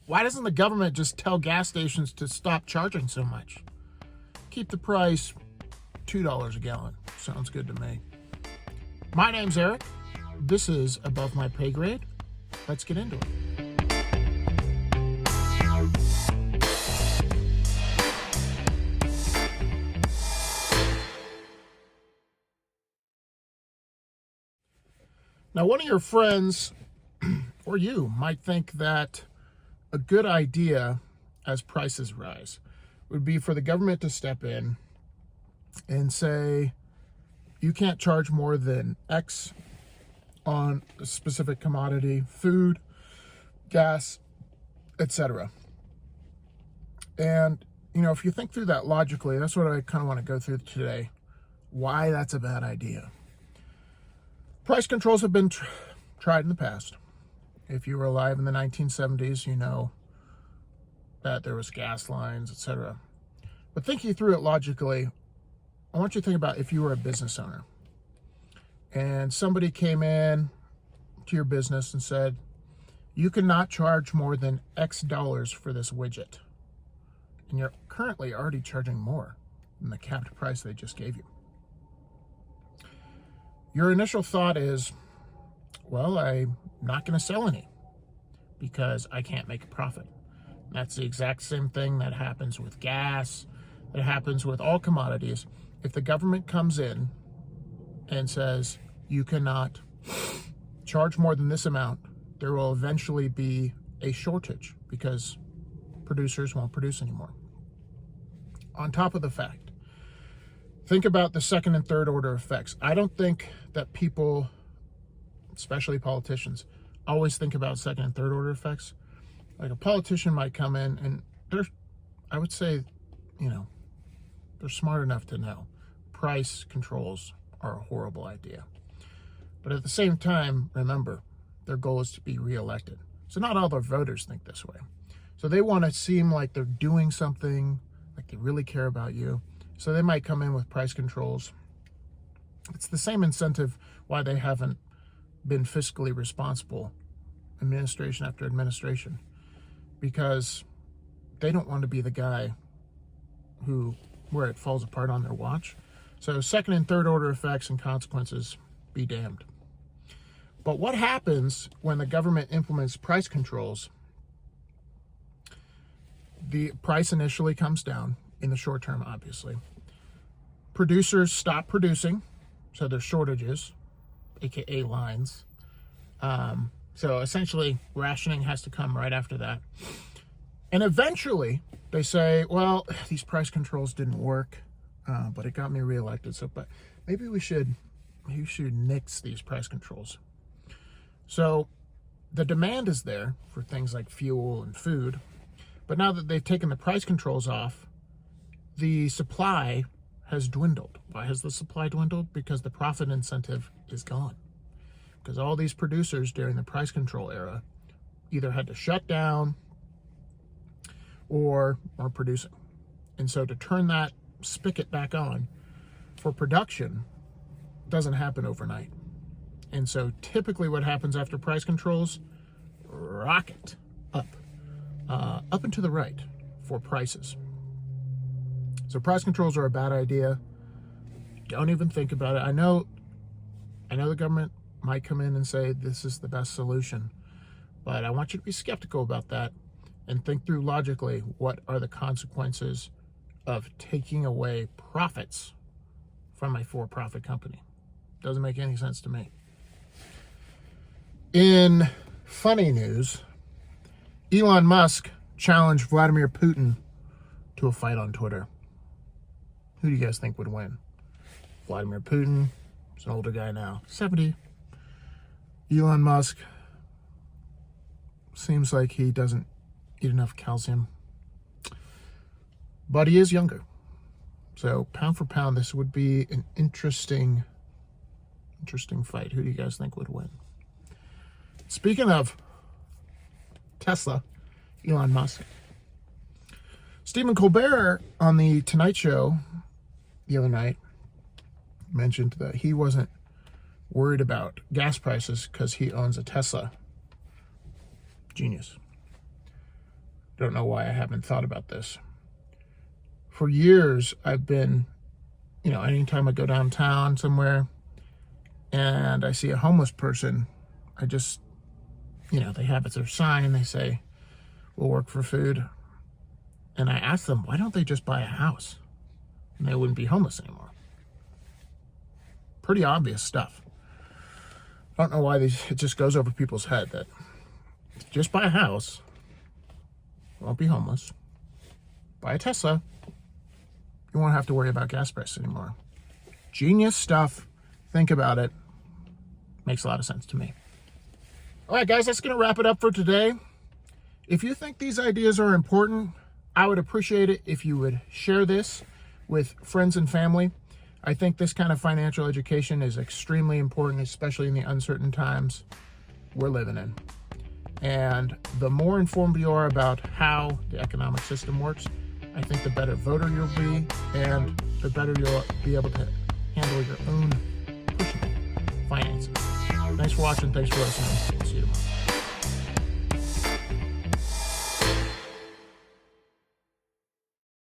Why doesn't the government just tell gas stations to stop charging so much? Keep the price $2 a gallon. Sounds good to me. My name's Eric. This is Above My Pay Grade. Let's get into it. Now, one of your friends or you might think that a good idea as prices rise would be for the government to step in and say, you can't charge more than X on a specific commodity, food, gas, etc. And, if you think through that logically, that's what I kind of want to go through today, why that's a bad idea. Price controls have been tried in the past. If you were alive in the 1970s, you know that there was gas lines, etc. But thinking through it logically, I want you to think about if you were a business owner and somebody came in to your business and said, you cannot charge more than X dollars for this widget. And you're currently already charging more than the capped price they just gave you. Your initial thought is, well, I'm not going to sell any because I can't make a profit. That's the exact same thing that happens with gas, that happens with all commodities. If the government comes in and says, you cannot charge more than this amount, there will eventually be a shortage because producers won't produce anymore. On top of the fact, think about the second and third order effects. I don't think that people, especially politicians, always think about second and third order effects. Like a politician might come in and I would say, they're smart enough to know price controls are a horrible idea. But at the same time, remember, their goal is to be reelected. So not all their voters think this way. So they want to seem like they're doing something, like they really care about you. So they might come in with price controls. It's the same incentive why they haven't been fiscally responsible, administration after administration, because they don't want to be the guy where it falls apart on their watch. So second and third order effects and consequences, be damned. But what happens when the government implements price controls? The price initially comes down in the short term, obviously. Producers stop producing, so there's shortages, aka lines. So essentially, rationing has to come right after that. And eventually, they say, well, these price controls didn't work, but it got me reelected. But maybe we should nix these price controls. So the demand is there for things like fuel and food. But now that they've taken the price controls off, the supply has dwindled. Why has the supply dwindled? Because the profit incentive is gone. Because all these producers during the price control era either had to shut down or are producing. And so to turn that spigot back on for production doesn't happen overnight. And so typically what happens after price controls, rocket up and to the right for prices. So price controls are a bad idea. Don't even think about it. I know the government might come in and say this is the best solution, but I want you to be skeptical about that and think through logically what are the consequences of taking away profits from a for-profit company. Doesn't make any sense to me. In funny news, Elon Musk challenged Vladimir Putin to a fight on Twitter. Who do you guys think would win? Vladimir Putin, he's an older guy now, 70. Elon Musk seems like he doesn't eat enough calcium, but he is younger. So pound for pound, this would be an interesting fight. Who do you guys think would win? Speaking of Tesla, Elon Musk, Stephen Colbert on the Tonight Show the other night mentioned that he wasn't worried about gas prices because he owns a Tesla. Genius. don't know why I haven't thought about this. For years, I've been, anytime I go downtown somewhere and I see a homeless person, I just, they have their sign, they say, we'll work for food. And I ask them, why don't they just buy a house? And they wouldn't be homeless anymore. Pretty obvious stuff. I don't know why it just goes over people's head that just buy a house, won't be homeless. Buy a Tesla, you won't have to worry about gas prices anymore. Genius stuff. Think about it. Makes a lot of sense to me. All right, guys, that's going to wrap it up for today. If you think these ideas are important, I would appreciate it if you would share this with friends and family. I think this kind of financial education is extremely important, especially in the uncertain times we're living in. And the more informed you are about how the economic system works, I think the better voter you'll be, and the better you'll be able to handle your own personal finances. Thanks for watching. Thanks for listening. See you tomorrow.